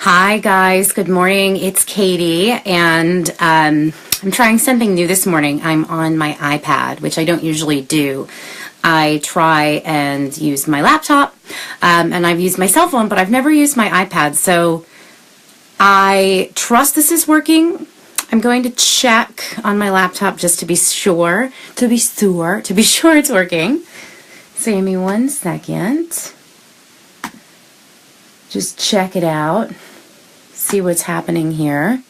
Hi guys, good morning. It's Katie, and I'm trying something new this morning. I'm on my iPad, which I don't usually do. I try and use my laptop, and I've used my cell phone, but I've never used my iPad, so I trust this is working. I'm going to check on my laptop just to be sure it's working. So give me 1 second. Just check it out. See what's happening here.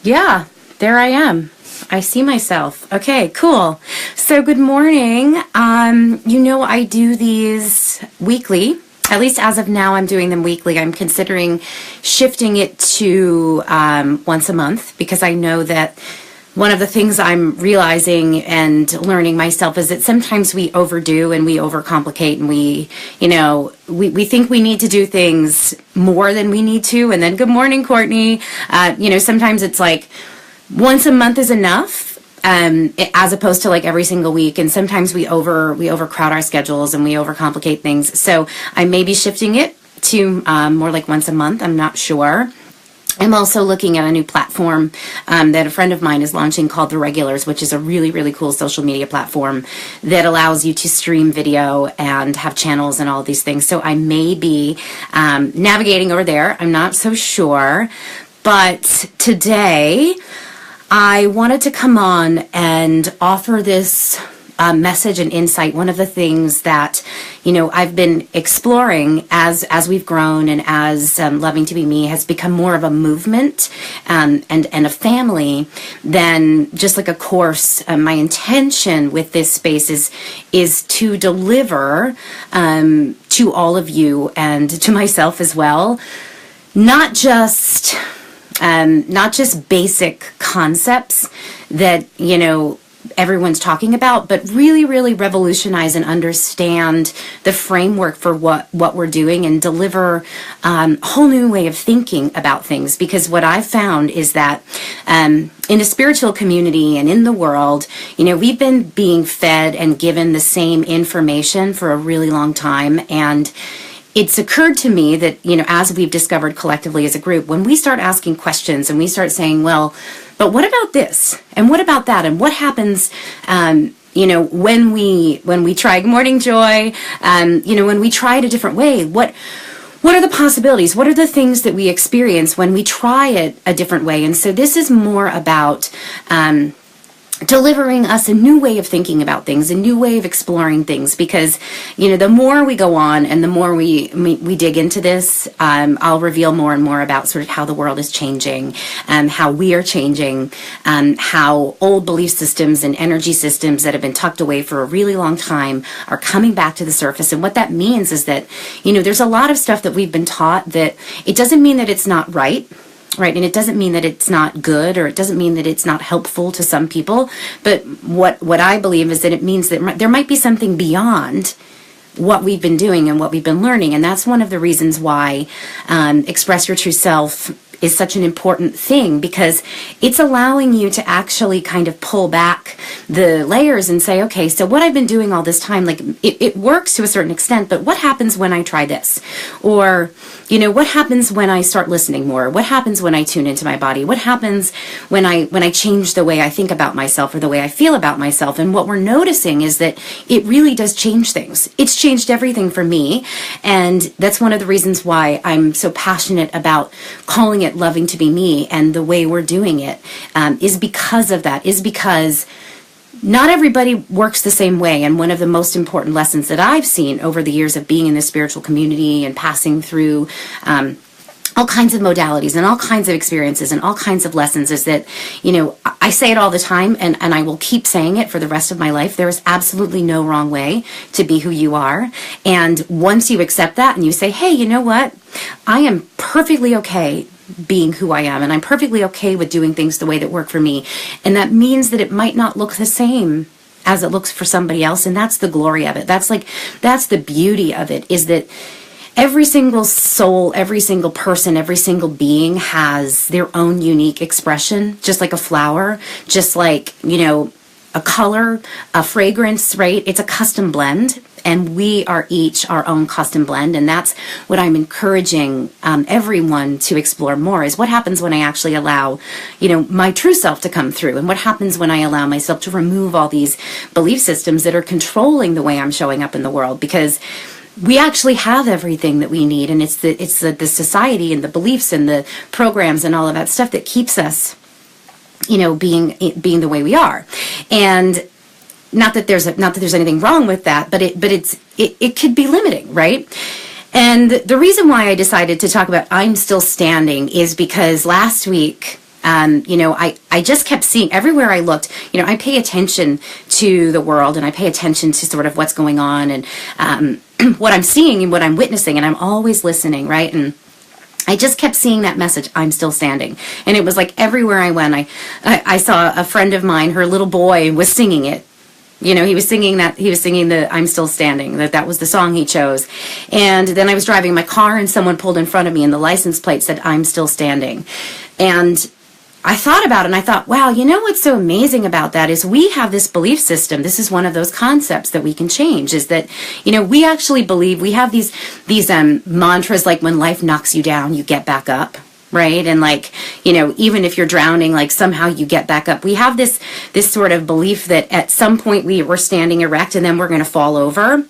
Yeah, there I am. I see myself. Okay, cool. So good morning. I do these weekly. At least as of now, I'm doing them weekly. I'm considering shifting it to once a month because I know that one of the things I'm realizing and learning myself is that sometimes we overdo and we overcomplicate, and we think we need to do things more than we need to. And then, good morning, Courtney. Sometimes it's like once a month is enough, as opposed to like every single week. And sometimes we overcrowd our schedules and we overcomplicate things. So I may be shifting it to more like once a month. I'm not sure. I'm also looking at a new platform that a friend of mine is launching called The Regulars, which is a really, really cool social media platform that allows you to stream video and have channels and all these things. So I may be navigating over there. I'm not so sure. But today I wanted to come on and offer this message and insight. One of the things that, I've been exploring as we've grown and as Loving to Be Me has become more of a movement and a family than just like a course. My intention with this space is to deliver to all of you and to myself as well, not just basic concepts that, everyone's talking about, but really, really revolutionize and understand the framework for what we're doing and deliver a whole new way of thinking about things. Because what I've found is that in the spiritual community and in the world, we've been being fed and given the same information for a really long time. And it's occurred to me that, as we've discovered collectively as a group, when we start asking questions and we start saying, well, but what about this? And what about that? And what happens, when we try, good morning, Joy, when we try it a different way, what are the possibilities? What are the things that we experience when we try it a different way? And so this is more about delivering us a new way of thinking about things, a new way of exploring things, because the more we go on and the more we dig into this, I'll reveal more and more about sort of how the world is changing, how we are changing, how old belief systems and energy systems that have been tucked away for a really long time are coming back to the surface. And what that means is that there's a lot of stuff that we've been taught that it doesn't mean that it's not right. Right, and it doesn't mean that it's not good, or it doesn't mean that it's not helpful to some people, but what I believe is that it means that there might be something beyond what we've been doing and what we've been learning. And that's one of the reasons why Express Your True Self is such an important thing, because it's allowing you to actually kind of pull back the layers and say, okay, so what I've been doing all this time, like it works to a certain extent, but what happens when I try this? Or, what happens when I start listening more? What happens when I tune into my body? What happens when I change the way I think about myself or the way I feel about myself? And what we're noticing is that it really does change things. It's changed everything for me. And that's one of the reasons why I'm so passionate about calling it Loving to Be Me, and the way we're doing it is because of that, is because not everybody works the same way. And one of the most important lessons that I've seen over the years of being in the spiritual community and passing through all kinds of modalities and all kinds of experiences and all kinds of lessons is that, I say it all the time, and I will keep saying it for the rest of my life. There is absolutely no wrong way to be who you are. And once you accept that and you say, hey, you know what? I am perfectly okay being who I am, and I'm perfectly okay with doing things the way that work for me. And that means that it might not look the same as it looks for somebody else. And that's the glory of it. That's the beauty of it, is that every single soul, every single person, every single being has their own unique expression, just like a flower, just like, a color, a fragrance, right? It's a custom blend. And we are each our own custom blend. And that's what I'm encouraging everyone to explore more, is what happens when I actually allow, my true self to come through. And what happens when I allow myself to remove all these belief systems that are controlling the way I'm showing up in the world. Because we actually have everything that we need. And it's the society and the beliefs and the programs and all of that stuff that keeps us, being the way we are. And not that there's anything wrong with that, but it could be limiting, right? And the reason why I decided to talk about I'm Still Standing is because last week, I just kept seeing everywhere I looked, I pay attention to the world and I pay attention to sort of what's going on and what I'm seeing and what I'm witnessing, and I'm always listening, right? And I just kept seeing that message, I'm still standing. And it was like everywhere I went, I saw a friend of mine, her little boy was singing it. He was singing the I'm Still Standing, that was the song he chose. And then I was driving my car and someone pulled in front of me and the license plate said, I'm still standing. And I thought about it and I thought, wow, what's so amazing about that is we have this belief system. This is one of those concepts that we can change, is that, we actually believe we have these mantras, like when life knocks you down, you get back up. Right. And even if you're drowning, somehow you get back up. We have this sort of belief that at some point we're standing erect and then we're going to fall over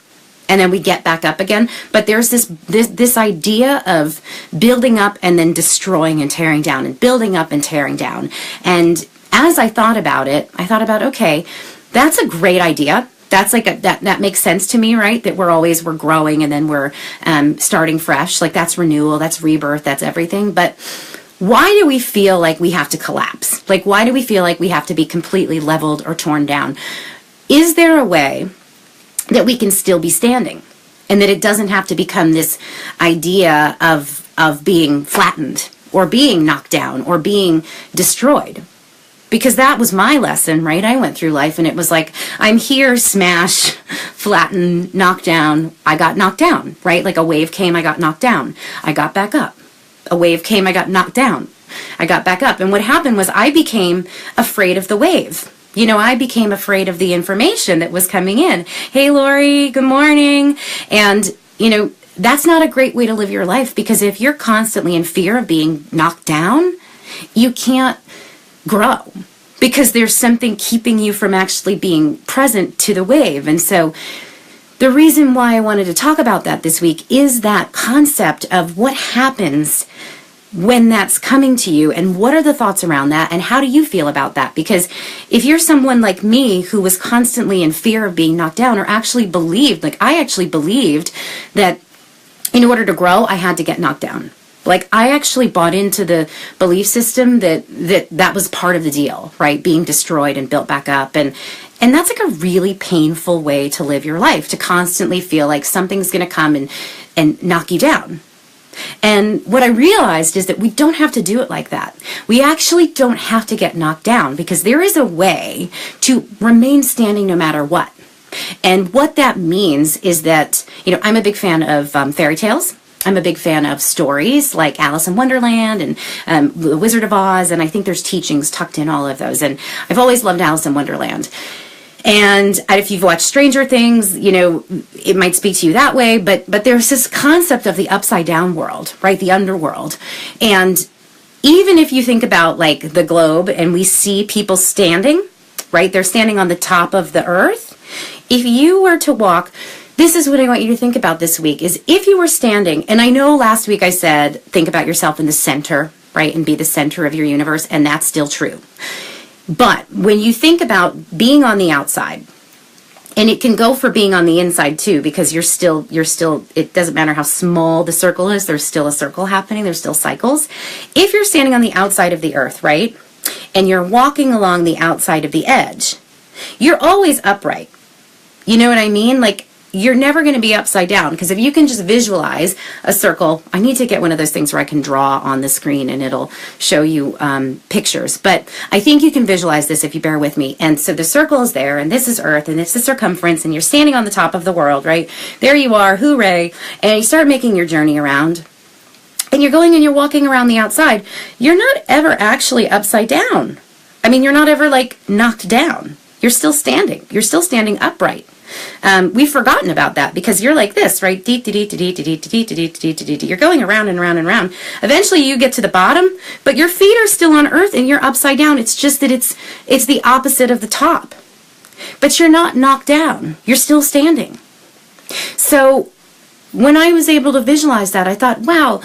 and then we get back up again. But there's this idea of building up and then destroying and tearing down, and building up and tearing down. And as I thought about it, okay, that's a great idea. That's that makes sense to me, right? That we're growing and then we're starting fresh. That's renewal, that's rebirth, that's everything. But why do we feel like we have to collapse? Why do we feel like we have to be completely leveled or torn down? Is there a way that we can still be standing, and that it doesn't have to become this idea of being flattened or being knocked down or being destroyed? Because that was my lesson, right? I went through life and it was like, I'm here, smash, flatten, knock down. I got knocked down, right? Like a wave came, I got knocked down. I got back up. A wave came, I got knocked down. I got back up. And what happened was I became afraid of the wave. I became afraid of the information that was coming in. Hey, Lori, good morning. And, that's not a great way to live your life, because if you're constantly in fear of being knocked down, you can't grow, because there's something keeping you from actually being present to the wave. And so the reason why I wanted to talk about that this week is that concept of what happens when that's coming to you, and what are the thoughts around that, and how do you feel about that? Because if you're someone like me who was constantly in fear of being knocked down, or actually believed, I actually believed that in order to grow, I had to get knocked down. I actually bought into the belief system that was part of the deal, right? Being destroyed and built back up. And that's a really painful way to live your life, to constantly feel like something's going to come and knock you down. And what I realized is that we don't have to do it like that. We actually don't have to get knocked down, because there is a way to remain standing no matter what. And what that means is that, I'm a big fan of fairy tales. I'm a big fan of stories like Alice in Wonderland and The Wizard of Oz, and I think there's teachings tucked in all of those. And I've always loved Alice in Wonderland. And if you've watched Stranger Things, it might speak to you that way, but there's this concept of the upside down world, right? The underworld. And even if you think about the globe and we see people standing, right? They're standing on the top of the earth. If you were to walk, this is what I want you to think about this week, is if you were standing, and I know last week I said, think about yourself in the center, right? And be the center of your universe. And that's still true. But when you think about being on the outside, and it can go for being on the inside too, because you're still, it doesn't matter how small the circle is, there's still a circle happening, there's still cycles. If you're standing on the outside of the earth, right? And you're walking along the outside of the edge, you're always upright. You know what I mean? You're never going to be upside down, because if you can just visualize a circle, I need to get one of those things where I can draw on the screen and it'll show you pictures. But I think you can visualize this if you bear with me. And so the circle is there, and this is Earth, and it's the circumference, and you're standing on the top of the world, right? There you are, hooray. And you start making your journey around, and you're going and you're walking around the outside. You're not ever actually upside down. I mean, you're not ever knocked down. You're still standing. You're still standing upright. we've forgotten about that because you're like this, right? You're going around and around and around. Eventually you get to the bottom, but your feet are still on earth and you're upside down. It's just that it's the opposite of the top. But you're not knocked down. You're still standing. So when I was able to visualize that, I thought, wow,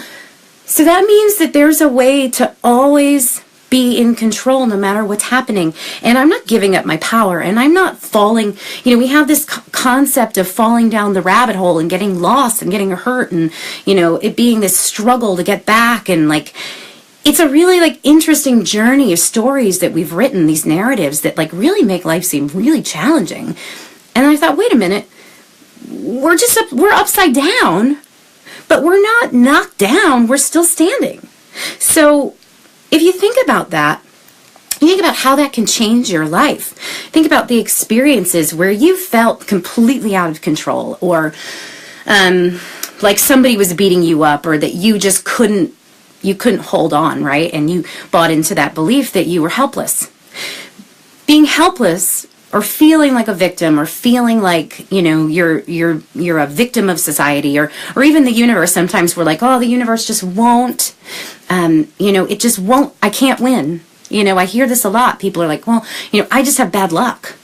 so that means that there's a way to always be in control no matter what's happening. And I'm not giving up my power, and I'm not falling. We have this concept of falling down the rabbit hole and getting lost and getting hurt and, it being this struggle to get back. And it's a really interesting journey of stories that we've written, these narratives that really make life seem really challenging. And I thought, wait a minute, we're upside down, but we're not knocked down, we're still standing. So if you think about that, you think about how that can change your life. Think about the experiences where you felt completely out of control, or like somebody was beating you up, or that you just couldn't hold on, right? And you bought into that belief that you were helpless. Being helpless, or feeling like a victim, or feeling like, you're a victim of society, or even the universe. Sometimes we're like, oh, the universe just won't, it just won't, I can't win. I hear this a lot. People are like, well, I just have bad luck,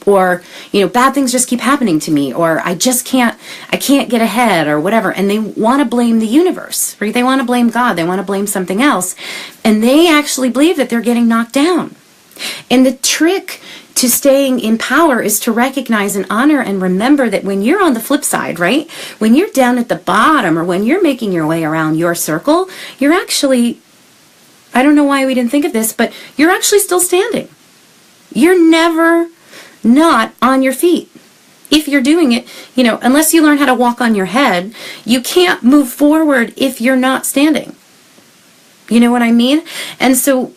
or, bad things just keep happening to me, or I can't get ahead, or whatever. And they want to blame the universe, right? They want to blame God. They want to blame something else. And they actually believe that they're getting knocked down. And the trick to staying in power is to recognize and honor and remember that when you're on the flip side, right? When you're down at the bottom, or when you're making your way around your circle, you're actually, I don't know why we didn't think of this, but you're actually still standing. You're never not on your feet. If you're doing it, unless you learn how to walk on your head, you can't move forward if you're not standing. You know what I mean? And so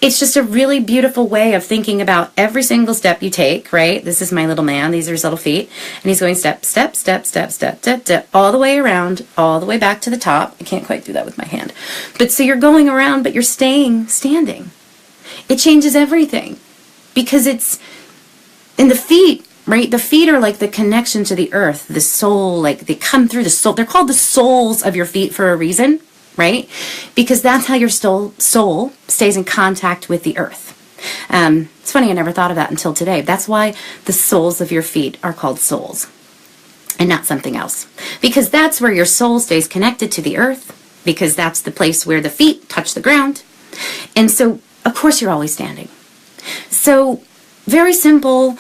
it's just a really beautiful way of thinking about every single step you take, right? This is my little man. These are his little feet. And he's going step, step, step, step, step, step, step, all the way around, all the way back to the top. I can't quite do that with my hand. But so you're going around, but you're staying standing. It changes everything, because it's in the feet, right? The feet are like the connection to the earth, the soul, they come through the soul. They're called the soles of your feet for a reason. Right? Because that's how your soul stays in contact with the earth. It's funny, I never thought of that until today. That's why the soles of your feet are called soles and not something else. Because that's where your soul stays connected to the earth, because that's the place where the feet touch the ground. And so, of course, you're always standing. So, very simple.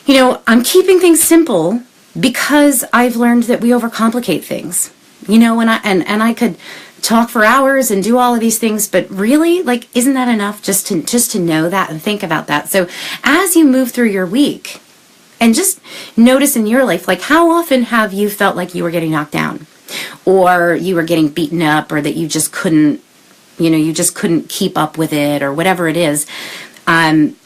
I'm keeping things simple because I've learned that we overcomplicate things. And I could talk for hours and do all of these things, but really, isn't that enough just to know that and think about that? So as you move through your week, and just notice in your life, how often have you felt like you were getting knocked down, or you were getting beaten up, or that you just couldn't keep up with it, or whatever it is.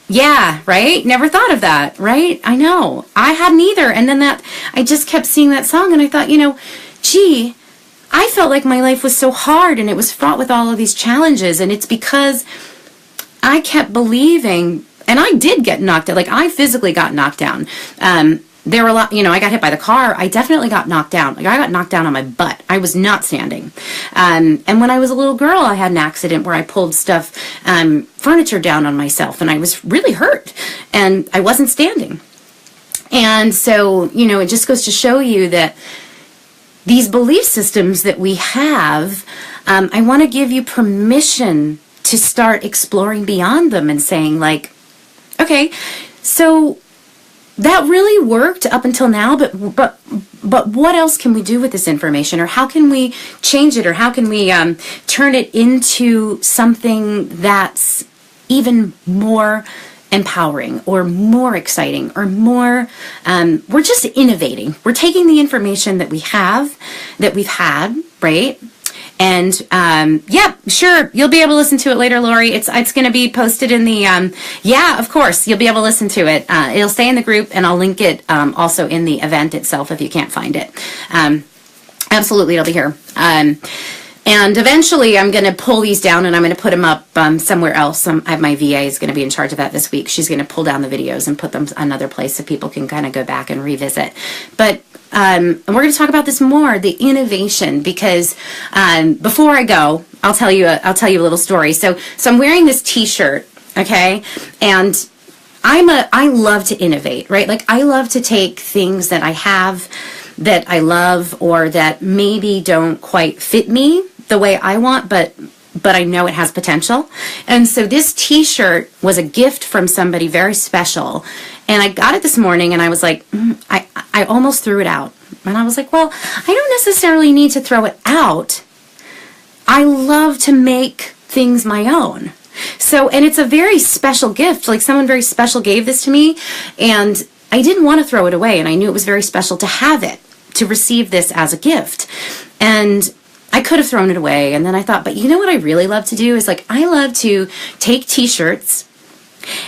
Yeah, right? Never thought of that, right? I know. I hadn't either. And then I just kept seeing that song, and I thought, gee, I felt like my life was so hard and it was fraught with all of these challenges, and it's because I kept believing, and I did get knocked out. I physically got knocked down. There were a lot, I got hit by the car. I definitely got knocked down. I got knocked down on my butt. I was not standing. And when I was a little girl, I had an accident where I pulled furniture down on myself, and I was really hurt, and I wasn't standing. And so, it just goes to show you that these belief systems that we have, I want to give you permission to start exploring beyond them and saying, okay, so that really worked up until now, but what else can we do with this information, or how can we change it, or how can we turn it into something that's even more empowering, or more exciting, or more, we're just innovating. We're taking the information that we've had, right? And, yeah, sure, you'll be able to listen to it later, Lori. It's going to be posted in the, yeah, of course, you'll be able to listen to it. It'll stay in the group, and I'll link it, also in the event itself if you can't find it. Absolutely, it'll be here. And eventually I'm going to pull these down and I'm going to put them up somewhere else. I have my VA is going to be in charge of that this week. She's going to pull down the videos and put them another place so people can kind of go back and revisit. But we're going to talk about this more, the innovation, because before I go, I'll tell you a little story. So I'm wearing this T-shirt, okay, and I love to innovate, right? Like I love to take things that I have that I love or that maybe don't quite fit me the way I want, but I know it has potential. And so this T-shirt was a gift from somebody very special. And I got it this morning and I was like, I almost threw it out. And I was like, well, I don't necessarily need to throw it out. I love to make things my own. So, and it's a very special gift. Like someone very special gave this to me and I didn't want to throw it away. And I knew it was very special to have it, to receive this as a gift. And I could have thrown it away. And then I thought, but you know what I really love to do is like, I love to take T-shirts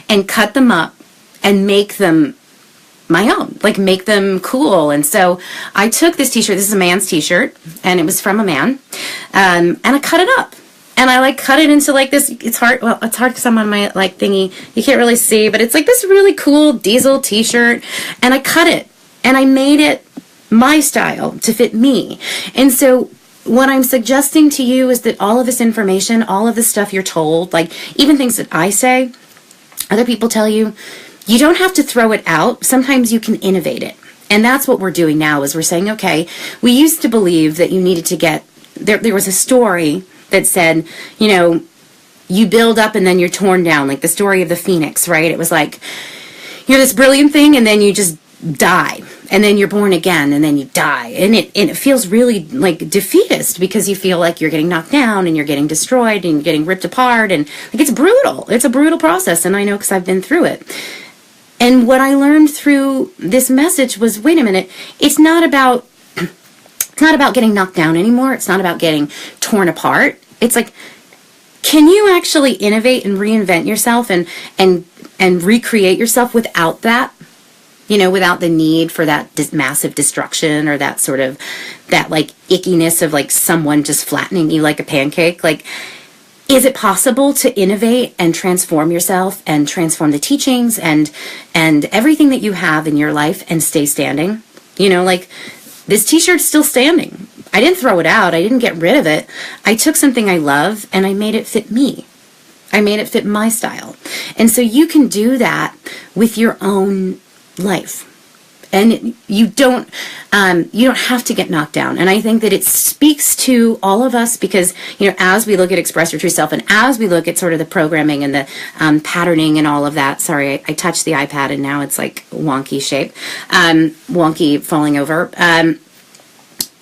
and cut them up and make them my own, like make them cool. And so I took this T-shirt, this is a man's T-shirt, and it was from a man, and I cut it up. And I like cut it into like this, it's hard because I'm on my like thingy, you can't really see, but it's like this really cool diesel T-shirt, and I cut it, and I made it my style to fit me. And so what I'm suggesting to you is that all of this information, all of the stuff you're told, like even things that I say, other people tell you, you don't have to throw it out. Sometimes you can innovate it. And that's what we're doing now is we're saying, okay, we used to believe that you needed to get, there was a story that said, you know, you build up and then you're torn down, like the story of the phoenix, right? It was like, you're this brilliant thing and then you just die. And then you're born again and then you die. And it feels really like defeatist because you feel like you're getting knocked down and you're getting destroyed and you're getting ripped apart. And like it's brutal. It's a brutal process. And I know because I've been through it. And what I learned through this message was, wait a minute, it's not about getting knocked down anymore. It's not about getting torn apart. It's like, can you actually innovate and reinvent yourself and recreate yourself without that? You know, without the need for that massive destruction or that sort of, that like ickiness of like someone just flattening you like a pancake. Like, is it possible to innovate and transform yourself and transform the teachings and everything that you have in your life and stay standing? You know, like this T-shirt's still standing. I didn't throw it out. I didn't get rid of it. I took something I love and I made it fit me. I made it fit my style. And so you can do that with your own life. And you don't have to get knocked down. And I think that it speaks to all of us because, you know, as we look at Express Your True Self and as we look at sort of the programming and the patterning and all of that, sorry, I touched the iPad and now it's like wonky shape, wonky falling over.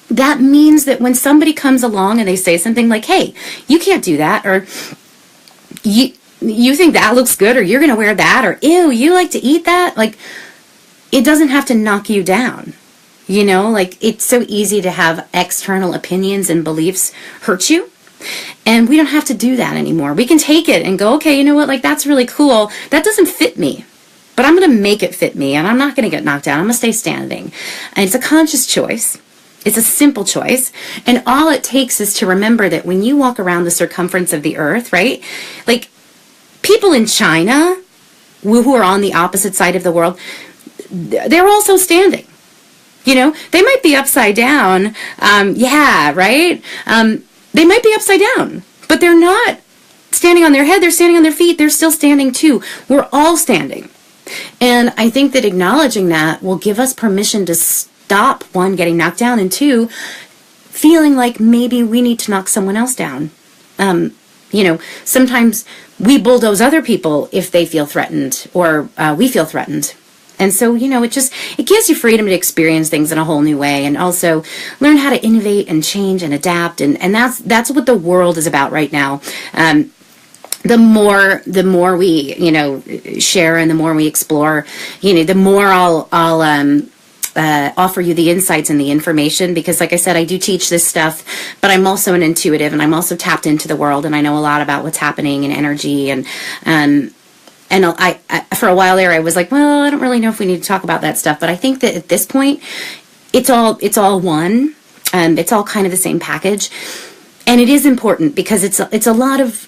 That means that when somebody comes along and they say something like, hey, you can't do that, or you think that looks good, or you're going to wear that, or ew, you like to eat that, like, it doesn't have to knock you down, you know, like it's so easy to have external opinions and beliefs hurt you. And we don't have to do that anymore. We can take it and go, okay, you know what, like that's really cool. That doesn't fit me, but I'm going to make it fit me and I'm not going to get knocked down. I'm going to stay standing. And it's a conscious choice. It's a simple choice. And all it takes is to remember that when you walk around the circumference of the earth, right, like people in China who are on the opposite side of the world, they're also standing. You know, they might be upside down. Yeah, right? They might be upside down, but they're not standing on their head. They're standing on their feet. They're still standing too. We're all standing. And I think that acknowledging that will give us permission to stop, one, getting knocked down, and two, feeling like maybe we need to knock someone else down. You know, sometimes we bulldoze other people if they feel threatened or we feel threatened. And so, you know, it gives you freedom to experience things in a whole new way and also learn how to innovate and change and adapt. And that's what the world is about right now. The more we, you know, share and the more we explore, you know, the more I'll offer you the insights and the information, because like I said, I do teach this stuff, but I'm also an intuitive and I'm also tapped into the world and I know a lot about what's happening in energy and I for a while there I was like, well, I don't really know if we need to talk about that stuff, but I think that at this point it's all one, it's all kind of the same package. And it is important because it's a lot of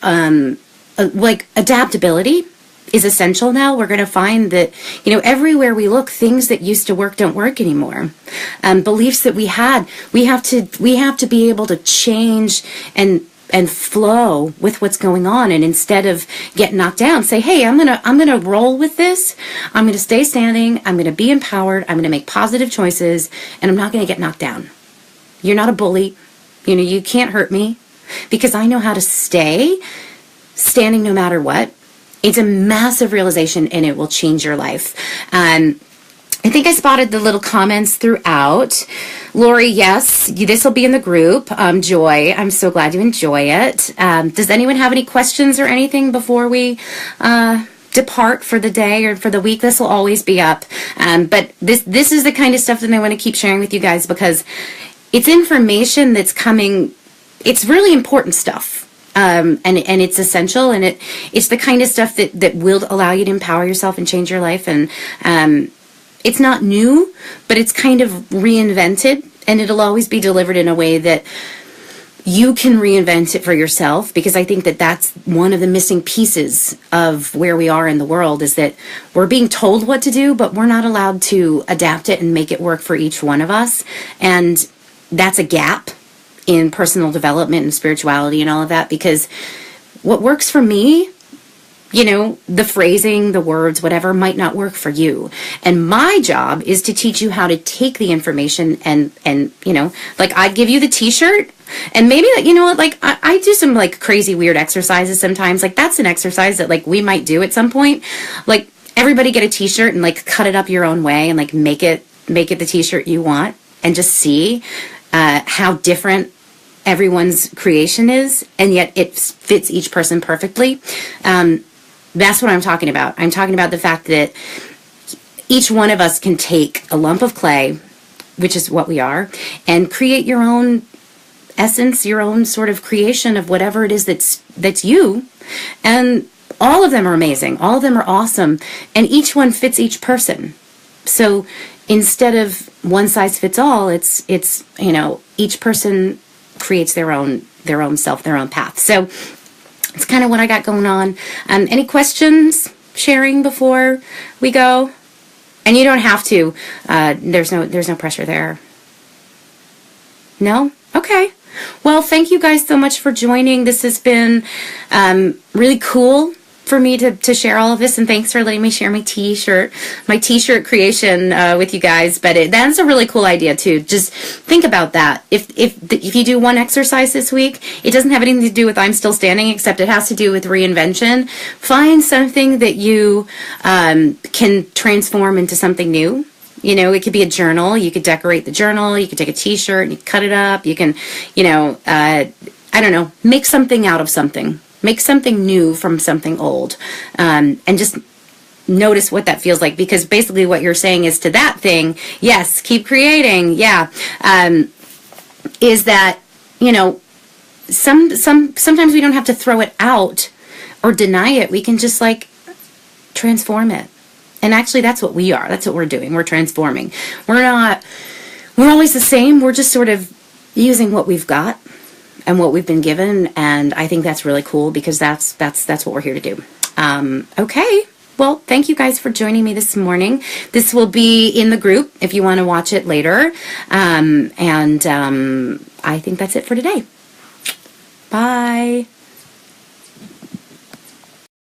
like adaptability is essential now. We're going to find that, everywhere we look, things that used to work don't work anymore. Beliefs that we have to be able to change and flow with what's going on. And instead of getting knocked down, say, hey, I'm going to roll with this. I'm going to stay standing. I'm going to be empowered. I'm going to make positive choices, and I'm not going to get knocked down. You're not a bully. You can't hurt me because I know how to stay standing no matter what. It's a massive realization, and it will change your life. I think I spotted the little comments throughout. Lori, yes, this will be in the group. Joy, I'm so glad you enjoy it. Does anyone have any questions or anything before we depart for the day or for the week? This will always be up. But this is the kind of stuff that I want to keep sharing with you guys because it's information that's coming. It's really important stuff. And it's essential, and it's the kind of stuff that will allow you to empower yourself and change your life. And it's not new, but it's kind of reinvented, and it'll always be delivered in a way that you can reinvent it for yourself, because I think that that's one of the missing pieces of where we are in the world, is that we're being told what to do, but we're not allowed to adapt it and make it work for each one of us. And that's a gap in personal development and spirituality and all of that, because what works for me, the phrasing, the words, whatever, might not work for you. And my job is to teach you how to take the information and like I'd give you the t-shirt, and maybe, I do some like crazy weird exercises sometimes. Like that's an exercise that like we might do at some point. Like everybody get a t-shirt and like cut it up your own way and like make it the t-shirt you want, and just see how different everyone's creation is, and yet it fits each person perfectly. That's what I'm talking about. I'm talking about the fact that each one of us can take a lump of clay, which is what we are, and create your own essence, your own sort of creation of whatever it is that's you. And all of them are amazing. All of them are awesome. And each one fits each person. So instead of one size fits all, it's each person creates their own self, their own path. So it's kind of what I got going on. Any questions, sharing before we go? And you don't have to. There's no pressure there. No? Okay. Well, thank you guys so much for joining. This has been really cool for me to share all of this, and thanks for letting me share my t-shirt creation with you guys. But that's a really cool idea too. Just think about that. If you do one exercise this week, it doesn't have anything to do with I'm still standing, except it has to do with reinvention. Find something that you can transform into something new. It could be a journal. You could decorate the journal. You could take a t-shirt and you cut it up. You can, I don't know, make something out of something. Make something new from something old, and just notice what that feels like. Because basically what you're saying is to that thing, yes, keep creating, yeah, is that, sometimes we don't have to throw it out or deny it. We can just like transform it. And actually that's what we are. That's what we're doing. We're transforming. We're always the same. We're just sort of using what we've got and what we've been given, and I think that's really cool, because that's what we're here to do. Okay, well, thank you guys for joining me this morning. This will be in the group if you want to watch it later, and I think that's it for today. Bye.